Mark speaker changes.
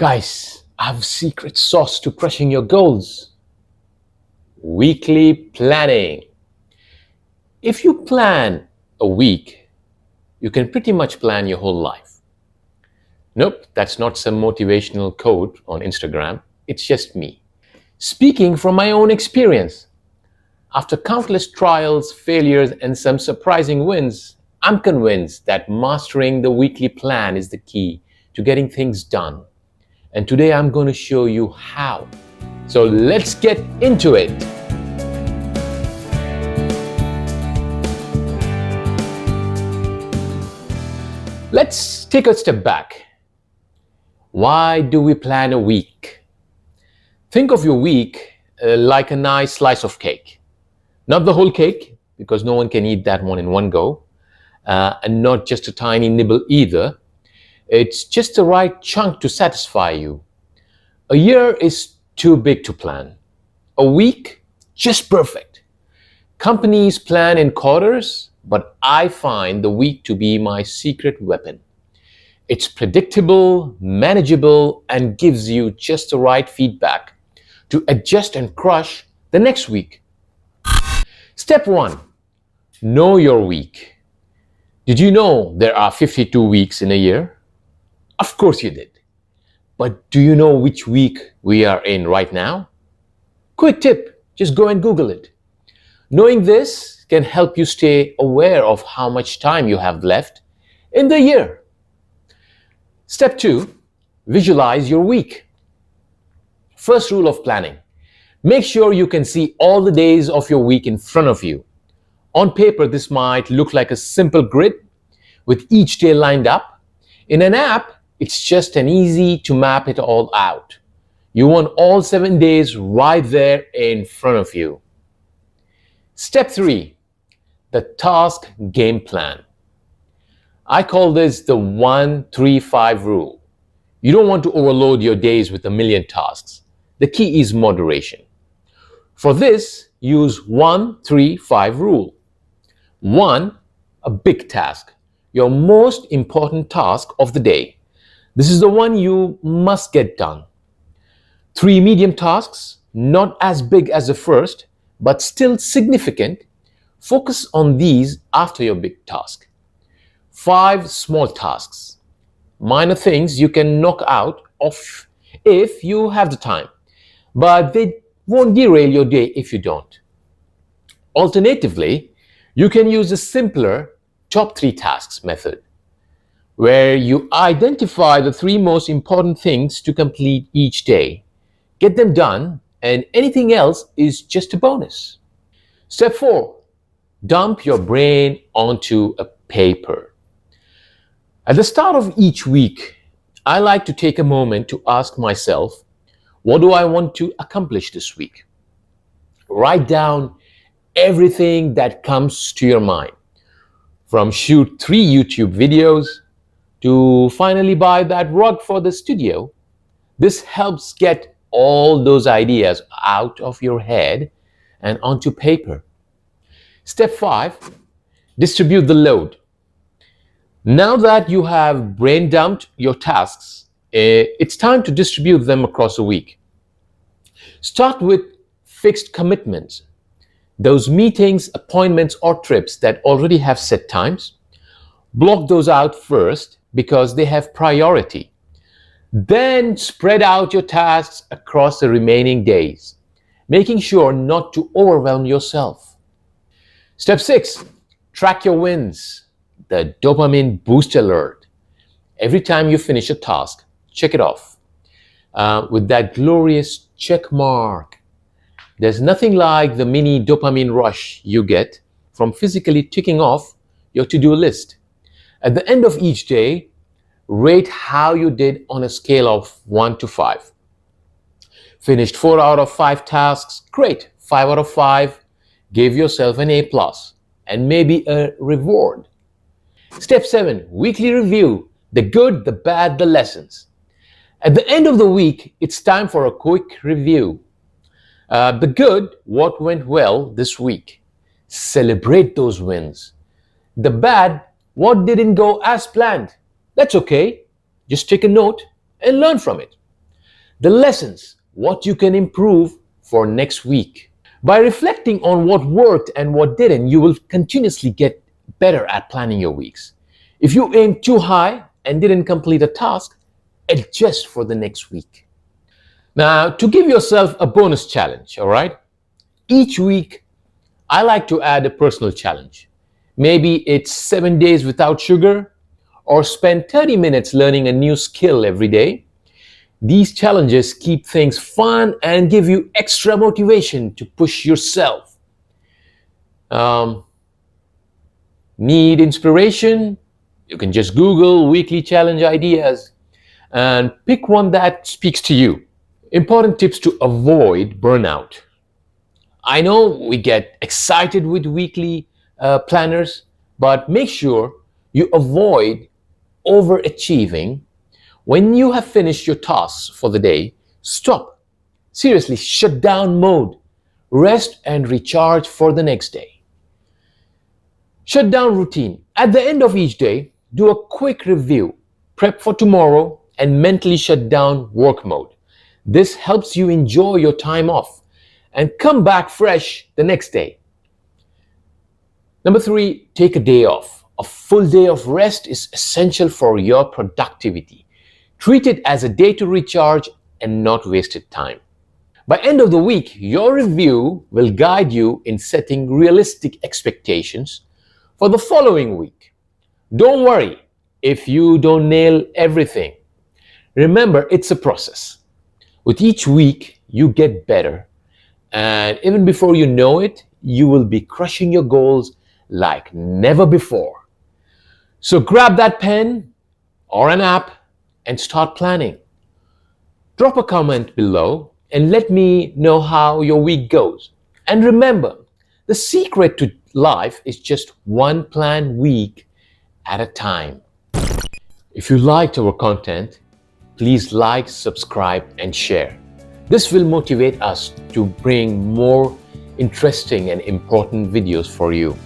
Speaker 1: Guys, I have a secret sauce to crushing your goals. Weekly planning. If you plan a week, you can pretty much plan your whole life. Nope, that's not some motivational quote on Instagram. It's just me. Speaking from my own experience. After countless trials, failures, and some surprising wins, I'm convinced that mastering the weekly plan is the key to getting things done. And today I'm going to show you how. So let's get into it. Let's take a step back. Why do we plan a week? Think of your week like a nice slice of cake. Not the whole cake, because no one can eat that one in one go, and not just a tiny nibble either. It's just the right chunk to satisfy you. A year is too big to plan. A week, just perfect. Companies plan in quarters, but I find the week to be my secret weapon. It's predictable, manageable, and gives you just the right feedback to adjust and crush the next week. Step 1. Know your week. Did you know there are 52 weeks in a year? Of course you did. But do you know which week we are in right now? Quick tip, just go and Google it. Knowing this can help you stay aware of how much time you have left in the year. Step 2, visualize your week. First rule of planning. Make sure you can see all the days of your week in front of you. On paper, this might look like a simple grid with each day lined up. In an app, it's just an easy to map it all out. You want all 7 days right there in front of you. Step 3, the task game plan. I call this the 1-3-5 rule. You don't want to overload your days with a million tasks. The key is moderation. For this, use 1-3-5 rule. 1, a big task, your most important task of the day. This is the one you must get done. 3 medium tasks, not as big as the first, but still significant. Focus on these after your big task. 5 small tasks, minor things you can knock out of if you have the time, but they won't derail your day if you don't. Alternatively, you can use the simpler top 3 tasks method, where you identify the 3 most important things to complete each day. Get them done, and anything else is just a bonus. Step 4, dump your brain onto a paper. At the start of each week, I like to take a moment to ask myself, what do I want to accomplish this week? Write down everything that comes to your mind, from shoot 3 YouTube videos to finally buy that rug for the studio. This helps get all those ideas out of your head and onto paper. Step 5, distribute the load. Now that you have brain dumped your tasks, it's time to distribute them across the week. Start with fixed commitments. Those meetings, appointments, or trips that already have set times. Block those out first because they have priority. Then spread out your tasks across the remaining days, making sure not to overwhelm yourself. Step 6, track your wins. The dopamine boost alert. Every time you finish a task, check it off with that glorious check mark. There's nothing like the mini dopamine rush you get from physically ticking off your to-do list. At the end of each day, rate how you did on a scale of 1 to 5. Finished 4 out of 5 tasks, great. 5 out of 5, give yourself an A+, and maybe a reward. Step 7, weekly review. The good, the bad, the lessons. At the end of the week, it's time for a quick review. The good, what went well this week. Celebrate those wins. The bad, what didn't go as planned. That's okay. Just take a note and learn from it. the lessons, what you can improve for next week. By reflecting on what worked and what didn't, you will continuously get better at planning your weeks. If you aim too high and didn't complete a task, adjust for the next week. Now, to give yourself a bonus challenge, all right? Each week, I like to add a personal challenge. Maybe it's 7 days without sugar, or spend 30 minutes learning a new skill every day. These challenges keep things fun and give you extra motivation to push yourself. Um, Need inspiration? You can just Google weekly challenge ideas and pick one that speaks to you. Important tips to avoid burnout. I know we get excited with weekly planners, but make sure you avoid overachieving. When you have finished your tasks for the day, stop. Seriously, shut down mode. Rest and recharge for the next day. Shut down routine. At the end of each day, do a quick review, prep for tomorrow, and mentally shut down work mode. This helps you enjoy your time off and come back fresh the next day. Number 3, take a day off. A full day of rest is essential for your productivity. Treat it as a day to recharge and not wasted time. By end of the week, your review will guide you in setting realistic expectations for the following week. Don't worry if you don't nail everything. Remember, it's a process. With each week, you get better. And even before you know it, you will be crushing your goals like never before. So grab that pen or an app and start planning. Drop a comment below and let me know how your week goes. And remember, the secret to life is just one planned week at a time. If you liked our content, please like, subscribe, and share. This will motivate us to bring more interesting and important videos for you.